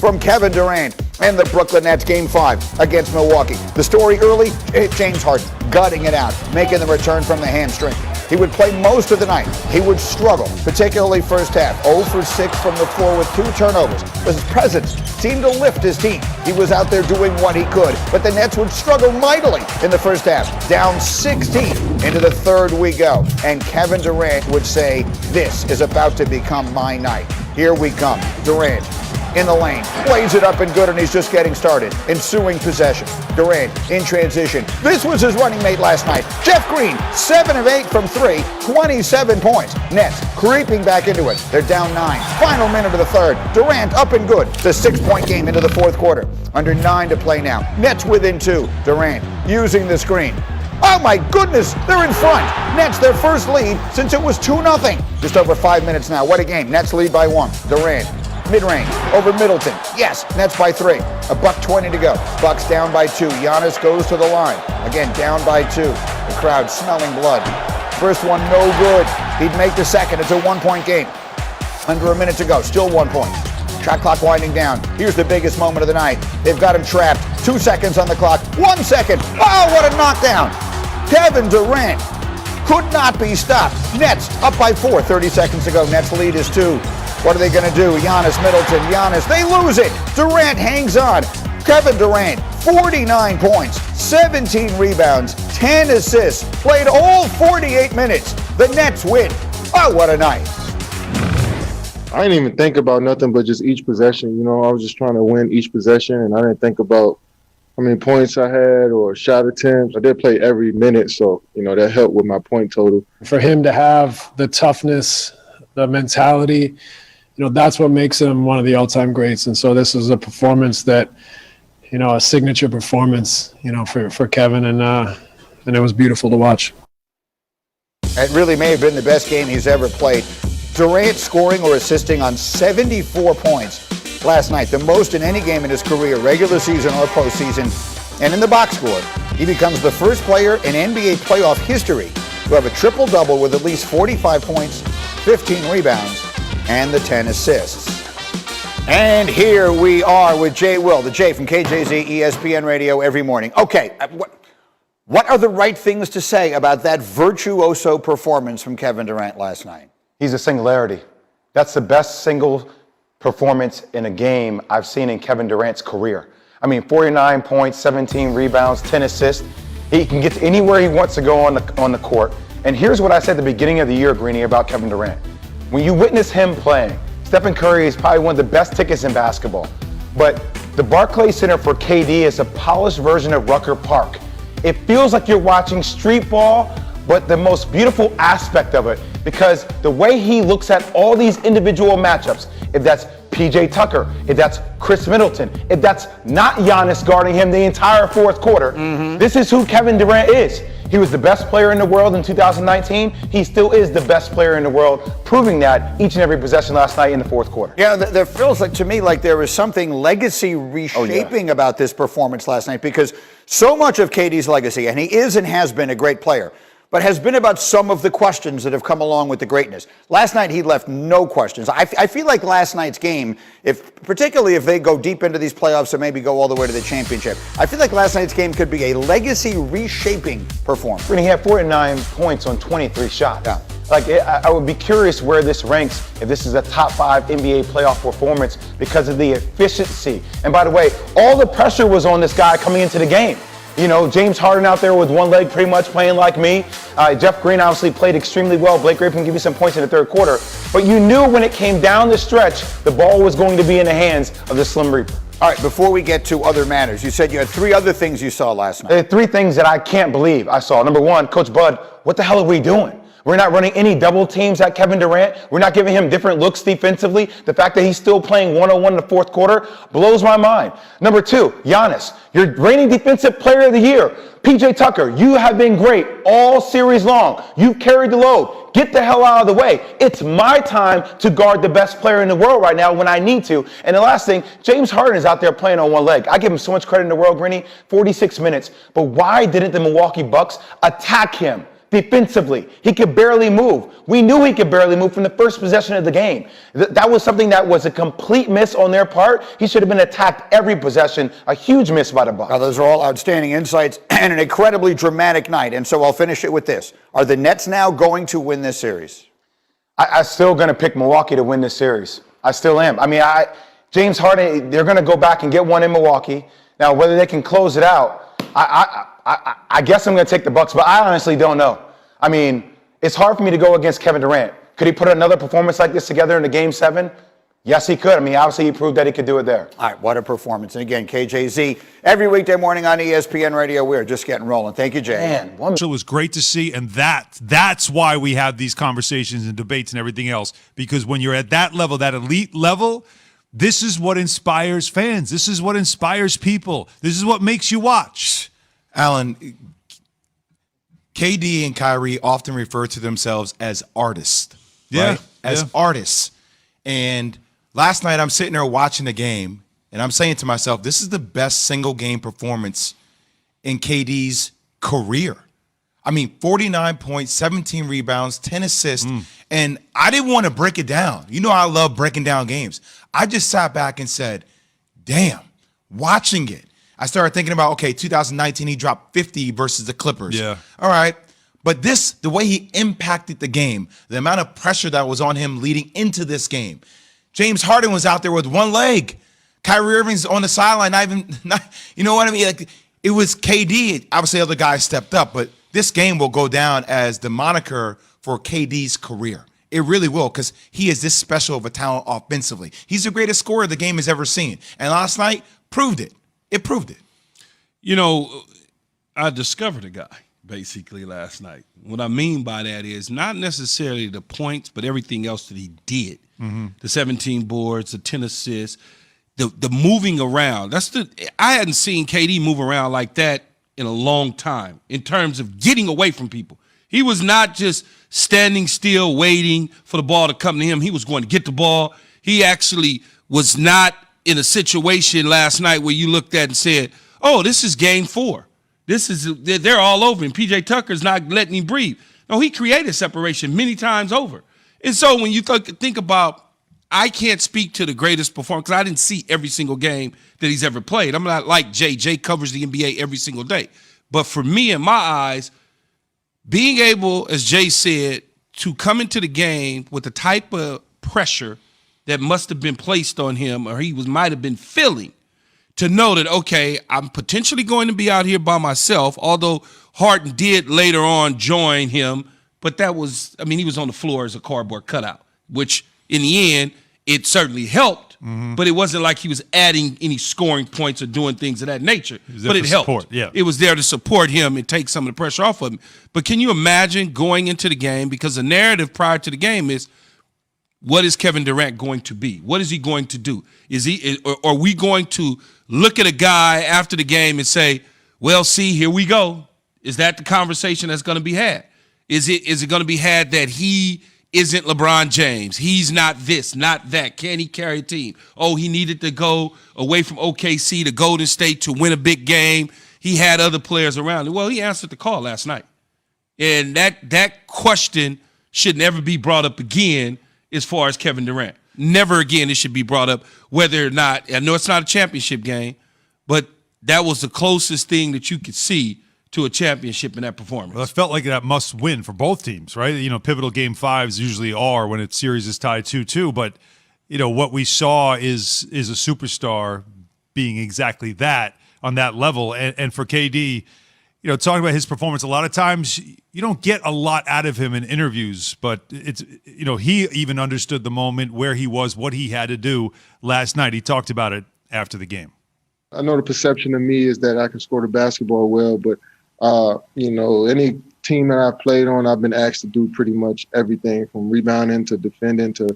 from Kevin Durant and the Brooklyn Nets Game 5 against Milwaukee. The story early, James Harden gutting it out, making the return from the hamstring. He would play most of the night. He would struggle, particularly first half. 0 for 6 from the floor with 2 turnovers. But his presence seemed to lift his team. He was out there doing what he could. But the Nets would struggle mightily in the first half. Down 16 into the third we go. And Kevin Durant would say, this is about to become my night. Here we come. Durant in the lane, plays it up and good, and he's just getting started. Ensuing possession. Durant in transition. This was his running mate last night. Jeff Green, 7 of 8 from 3, 27 points. Nets creeping back into it. They're down 9. Final minute of the third. Durant up and good. The 6-point game into the fourth quarter. Under 9 to play now. Nets within 2. Durant using the screen. Oh my goodness, they're in front. Nets their first lead since it was 2-0. Just over 5 minutes now. What a game. Nets lead by 1. Durant. Mid-range, over Middleton. Yes, Nets by 3. $1:20 to go. Bucks down by 2. Giannis goes to the line. Again, down by 2. The crowd smelling blood. First one, no good. He'd make the second. It's a 1-point game. Under a minute to go. Still 1 point. Shot clock winding down. Here's the biggest moment of the night. They've got him trapped. 2 seconds on the clock. 1 second. Oh, what a knockdown. Kevin Durant could not be stopped. Nets up by 4. 30 seconds to go. Nets lead is 2. What are they going to do? Giannis, Middleton, Giannis. They lose it. Durant hangs on. Kevin Durant, 49 points, 17 rebounds, 10 assists. Played all 48 minutes. The Nets win. Oh, what a night. I didn't even think about nothing but just each possession. You know, I was just trying to win each possession, and I didn't think about how many points I had or shot attempts. I did play every minute, so, you know, that helped with my point total. For him to have the toughness, the mentality, you know, that's what makes him one of the all-time greats. And so this is a performance that, you know, a signature performance, you know, for Kevin, and it was beautiful to watch. It really may have been the best game he's ever played. Durant scoring or assisting on 74 points last night, the most in any game in his career, regular season or postseason. And in the box score, he becomes the first player in NBA playoff history to have a triple-double with at least 45 points, 15 rebounds, and the 10 assists. And here we are with Jay Will, the Jay from KJZ ESPN Radio every morning. Okay, what are the right things to say about that virtuoso performance from Kevin Durant last night? He's a singularity. That's the best single performance in a game I've seen in Kevin Durant's career. I mean, 49 points, 17 rebounds, 10 assists. He can get anywhere he wants to go on the court. And here's what I said at the beginning of the year, Greeny, about Kevin Durant. When you witness him playing, Stephen Curry is probably one of the best tickets in basketball. But the Barclays Center for KD is a polished version of Rucker Park. It feels like you're watching street ball, but the most beautiful aspect of it, because the way he looks at all these individual matchups, if that's PJ Tucker, if that's Chris Middleton, if that's not Giannis guarding him the entire fourth quarter, this is who Kevin Durant is. He was the best player in the world in 2019. He still is the best player in the world, proving that each and every possession last night in the fourth quarter. Yeah, there feels like to me like there was something legacy reshaping about this performance last night, because so much of KD's legacy, and he is and has been a great player, but has been about some of the questions that have come along with the greatness. Last night, he left no questions. I feel like last night's game, particularly if they go deep into these playoffs and maybe go all the way to the championship, I feel like last night's game could be a legacy reshaping performance. He had 49 points on 23 shots. Yeah. Like, I would be curious where this ranks, if this is a top 5 NBA playoff performance, because of the efficiency. And by the way, all the pressure was on this guy coming into the game. You know, James Harden out there with one leg pretty much playing like me. Jeff Green obviously played extremely well. Blake Griffin give you some points in the third quarter. But you knew when it came down the stretch, the ball was going to be in the hands of the Slim Reaper. All right, before we get to other matters, you said you had 3 other things you saw last night. There are 3 things that I can't believe I saw. Number 1, Coach Bud, what the hell are we doing? We're not running any double teams at Kevin Durant. We're not giving him different looks defensively. The fact that he's still playing 1-on-1 in the fourth quarter blows my mind. Number 2, Giannis, your reigning defensive player of the year. PJ Tucker, you have been great all series long. You've carried the load. Get the hell out of the way. It's my time to guard the best player in the world right now when I need to. And the last thing, James Harden is out there playing on one leg. I give him so much credit in the world, Greeny, 46 minutes. But why didn't the Milwaukee Bucks attack him? defensively. He could barely move. We knew he could barely move from the first possession of the game. That was something that was a complete miss on their part. He should have been attacked every possession. A huge miss by the Bucks. Now, those are all outstanding insights and an incredibly dramatic night. And so I'll finish it with this. Are the Nets now going to win this series? I'm still going to pick Milwaukee to win this series. I still am. I mean, James Harden, they're going to go back and get one in Milwaukee. Now, whether they can close it out, I guess I'm going to take the Bucks, but I honestly don't know. I mean, it's hard for me to go against Kevin Durant. Could he put another performance like this together in the Game 7? Yes, he could. I mean, obviously, he proved that he could do it there. All right, what a performance. And again, KJZ, every weekday morning on ESPN Radio. We're just getting rolling. Thank you, Jay. Man, it was great to see, and that's why we have these conversations and debates and everything else, because when you're at that level, that elite level, this is what inspires fans. This is what inspires people. This is what makes you watch. Alan, KD and Kyrie often refer to themselves as artists, right? As artists. And last night I'm sitting there watching the game, and I'm saying to myself, this is the best single game performance in KD's career. I mean, 49 points, 17 rebounds, 10 assists, and I didn't want to break it down. You know I love breaking down games. I just sat back and said, damn, watching it. I started thinking about, okay, 2019, he dropped 50 versus the Clippers. Yeah. All right. But the way he impacted the game, the amount of pressure that was on him leading into this game. James Harden was out there with one leg. Kyrie Irving's on the sideline, you know what I mean? Like, it was KD. Obviously, other guys stepped up, but this game will go down as the moniker for KD's career. It really will, because he is this special of a talent offensively. He's the greatest scorer the game has ever seen. And last night proved it. It proved it. You know, I discovered a guy basically last night. What I mean by that is not necessarily the points, but everything else that he did. The 17 boards, the 10 assists, the moving around. I hadn't seen KD move around like that in a long time in terms of getting away from people. He was not just standing still waiting for the ball to come to him. He was going to get the ball. He actually was not in a situation last night where you looked at and said, oh, this is game 4. They're all over him. PJ Tucker's not letting him breathe. No, he created separation many times over. And so when you think about, I can't speak to the greatest performer because I didn't see every single game that he's ever played. I'm not like Jay. Jay covers the NBA every single day. But for me, in my eyes, being able, as Jay said, to come into the game with the type of pressure that must have been placed on him or he might have been feeling, to know that, okay, I'm potentially going to be out here by myself, although Harden did later on join him, but he was on the floor as a cardboard cutout, which in the end, it certainly helped, but it wasn't like he was adding any scoring points or doing things of that nature. But it helped. Support, yeah. It was there to support him and take some of the pressure off of him. But can you imagine going into the game, because the narrative prior to the game is, what is Kevin Durant going to be? What is he going to do? Are we going to look at a guy after the game and say, well, see, here we go? Is that the conversation that's going to be had? Is it going to be had that he isn't LeBron James? He's not this, not that. Can he carry a team? Oh, he needed to go away from OKC to Golden State to win a big game. He had other players around him. Well, he answered the call last night. And that question should never be brought up again as far as Kevin Durant. Never again it should be brought up, whether or not, I know it's not a championship game, but that was the closest thing that you could see to a championship in that performance. Well, it felt like that must win for both teams, right? You know, pivotal game 5s usually are when its series is tied 2-2, but you know what we saw is a superstar being exactly that on that level. And for KD, you know, talking about his performance, a lot of times you don't get a lot out of him in interviews, but it's, you know, he even understood the moment, where he was, what he had to do last night. He talked about it after the game. I know the perception of me is that I can score the basketball well, but you know, any team that I've played on, I've been asked to do pretty much everything from rebounding to defending to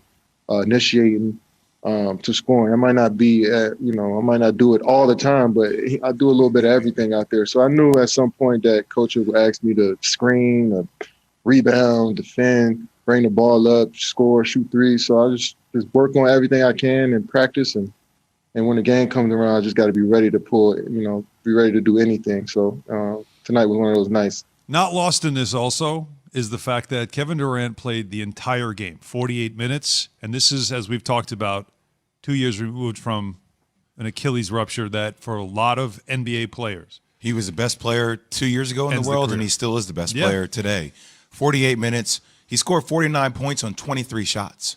initiating to scoring. I might not be, I might not do it all the time, but I do a little bit of everything out there. So I knew at some point that coach would ask me to screen, rebound, defend, bring the ball up, score, shoot threes. So I just work on everything I can and practice. And when the game comes around, I just got to be ready to pull, be ready to do anything. So tonight was one of those nights. Not lost in this also is the fact that Kevin Durant played the entire game, 48 minutes, and this is, as we've talked about, 2 years removed from an Achilles rupture that for a lot of NBA players. He was the best player 2 years ago in the world, and he still is the best player today. 48 minutes. He scored 49 points on 23 shots.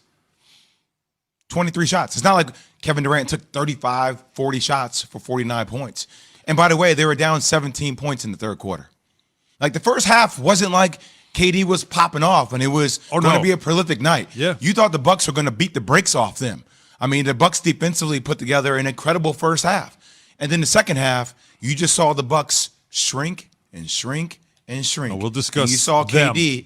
23 shots. It's not like Kevin Durant took 35, 40 shots for 49 points. And by the way, they were down 17 points in the third quarter. Like the first half wasn't like KD was popping off and it was going to be a prolific night. Yeah. You thought the Bucks were going to beat the brakes off them. I mean, the Bucks defensively put together an incredible first half. And then the second half, you just saw the Bucks shrink and shrink and shrink. We'll discuss and you saw them. KD